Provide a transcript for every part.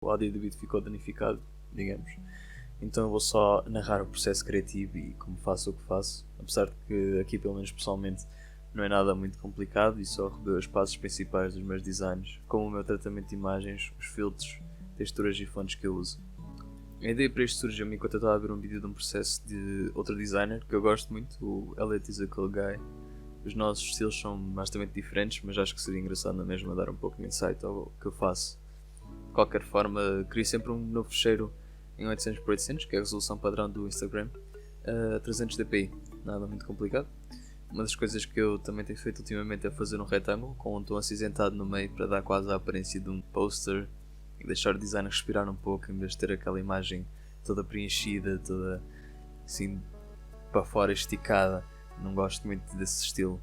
o áudio do vídeo ficou danificado, digamos. Então eu vou só narrar o processo criativo e como faço o que faço, apesar de que aqui, pelo menos pessoalmente, não é nada muito complicado e só revejo os passos principais dos meus designs, como o meu tratamento de imagens, os filtros, texturas e fontes que eu uso. A ideia para isto surgiu-me enquanto eu estava a ver um vídeo de um processo de outro designer que eu gosto muito, o Elliot is a Cool Guy. Os nossos estilos são bastante diferentes, mas acho que seria engraçado na mesma dar um pouco de insight ao que eu faço. De qualquer forma, crio sempre um novo fecheiro em 800x800, que é a resolução padrão do Instagram, a 300 dpi, nada muito complicado. Uma das coisas que eu também tenho feito ultimamente é fazer um retângulo com um tom acinzentado no meio para dar quase a aparência de um poster e deixar o design respirar um pouco em vez de ter aquela imagem toda preenchida, toda assim para fora esticada. Não gosto muito desse estilo.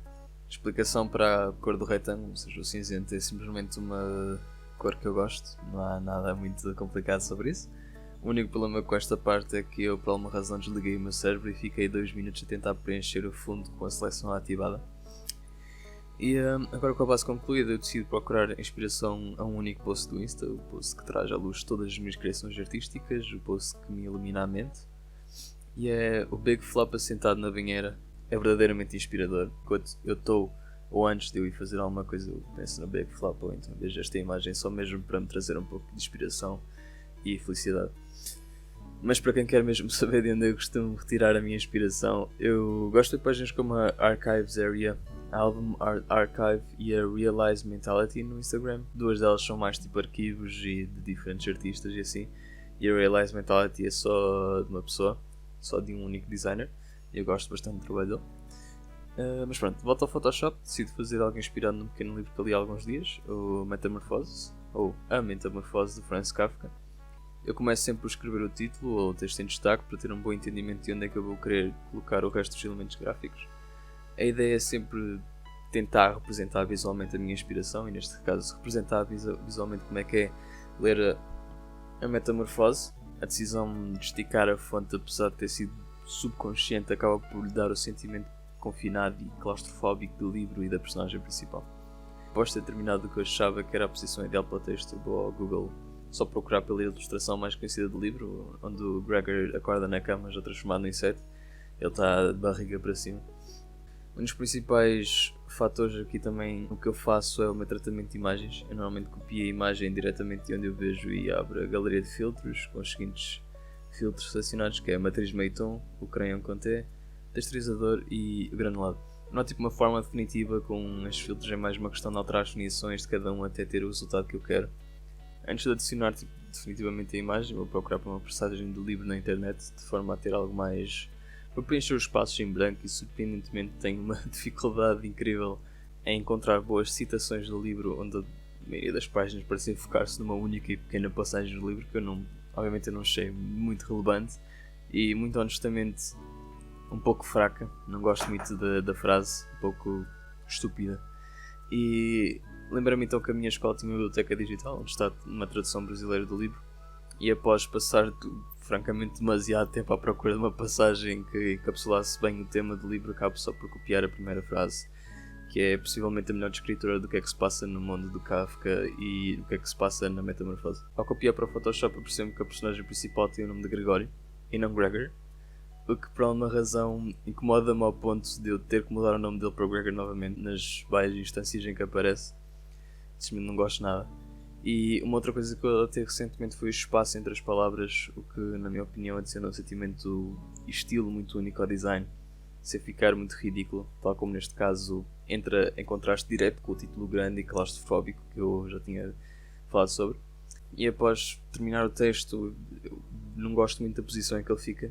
Explicação para a cor do retângulo, ou seja, o cinzento é simplesmente uma cor que eu gosto, não há nada muito complicado sobre isso. O único problema com esta parte é que eu, por alguma razão, desliguei o meu cérebro e fiquei 2 minutos a tentar preencher o fundo com a seleção ativada. E agora com a base concluída, eu decido procurar inspiração a um único post do Insta, o post que traz à luz todas as minhas criações artísticas, o post que me ilumina a mente. E é o Big Flop assentado na banheira, é verdadeiramente inspirador. Enquanto eu estou, ou antes de eu ir fazer alguma coisa, eu penso no Big Flop, ou então vejo esta imagem só mesmo para me trazer um pouco de inspiração e felicidade. Mas para quem quer mesmo saber de onde eu costumo retirar a minha inspiração, eu gosto de páginas como a Archives Area, a Album Art Archive e a Realize Mentality no Instagram. Duas delas são mais tipo arquivos e de diferentes artistas e assim. E a Realize Mentality é só de uma pessoa, só de um único designer. E eu gosto bastante do trabalho dele. Mas pronto, volto ao Photoshop, decido fazer algo inspirado num pequeno livro que li há alguns dias, o Metamorphose, ou A Metamorfose de Franz Kafka. Eu começo sempre por escrever o título ou o texto em destaque para ter um bom entendimento de onde é que eu vou querer colocar o resto dos elementos gráficos. A ideia é sempre tentar representar visualmente a minha inspiração e neste caso representar visualmente como é que é ler a Metamorfose. A decisão de esticar a fonte, apesar de ter sido subconsciente, acaba por lhe dar o sentimento confinado e claustrofóbico do livro e da personagem principal. Após ter terminado o que eu achava que era a posição ideal para o texto, eu vou ao Google só procurar pela ilustração mais conhecida do livro, onde o Gregor acorda na cama já transformado no inseto. Ele está de barriga para cima. Um dos principais fatores aqui também, o que eu faço é o meu tratamento de imagens. Eu normalmente copio a imagem diretamente de onde eu vejo e abro a galeria de filtros com os seguintes filtros selecionados, que é a matriz meio tom, o crayon com T, texturizador e o granulado. Não há tipo uma forma definitiva com estes filtros, é mais uma questão de alterar as definições de cada um até ter o resultado que eu quero. Antes de adicionar definitivamente a imagem, vou procurar por uma passagem do livro na internet, de forma a ter algo mais para preencher os espaços em branco e surpreendentemente tenho uma dificuldade incrível em encontrar boas citações do livro onde a maioria das páginas parecem focar-se numa única e pequena passagem do livro que obviamente eu não achei muito relevante e muito honestamente um pouco fraca, não gosto muito da frase, um pouco estúpida. E lembra-me então que a minha escola tinha uma biblioteca digital onde está uma tradução brasileira do livro e após passar francamente demasiado tempo à procura de uma passagem que encapsulasse bem o tema do livro, acabo só por copiar a primeira frase, que é possivelmente a melhor descritora do que é que se passa no mundo do Kafka e do que é que se passa na Metamorfose. Ao copiar para o Photoshop eu percebo que a personagem principal tem o nome de Gregório e não Gregor, o que por alguma razão incomoda-me ao ponto de eu ter que mudar o nome dele para Gregor novamente nas várias instâncias em que aparece. Simplesmente não gosto nada. E uma outra coisa que eu adotei recentemente foi o espaço entre as palavras, o que na minha opinião adiciona um sentimento e estilo muito único ao design, sem ficar muito ridículo, tal como neste caso entra em contraste direto com o título grande e claustrofóbico que eu já tinha falado sobre. E após terminar o texto, eu não gosto muito da posição em que ele fica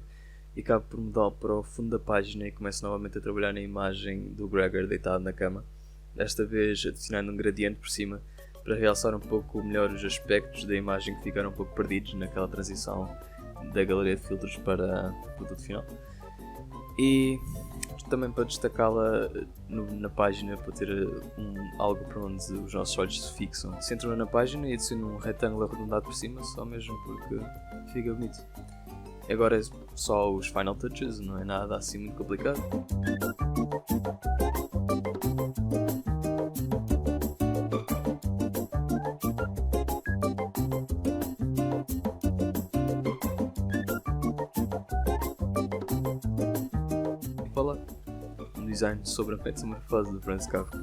e acabo por mudá-lo para o fundo da página e começo novamente a trabalhar na imagem do Gregor deitado na cama, desta vez adicionando um gradiente por cima para realçar um pouco melhor os aspectos da imagem que ficaram um pouco perdidos naquela transição da galeria de filtros para o produto final. E também para destacá-la na página, para ter algo para onde os nossos olhos se fixam. Centro-me na página e adiciono um retângulo arredondado por cima, só mesmo porque fica bonito. Agora é só os final touches, não é nada assim muito complicado. design sobre a metamorfose do Franz Kafka.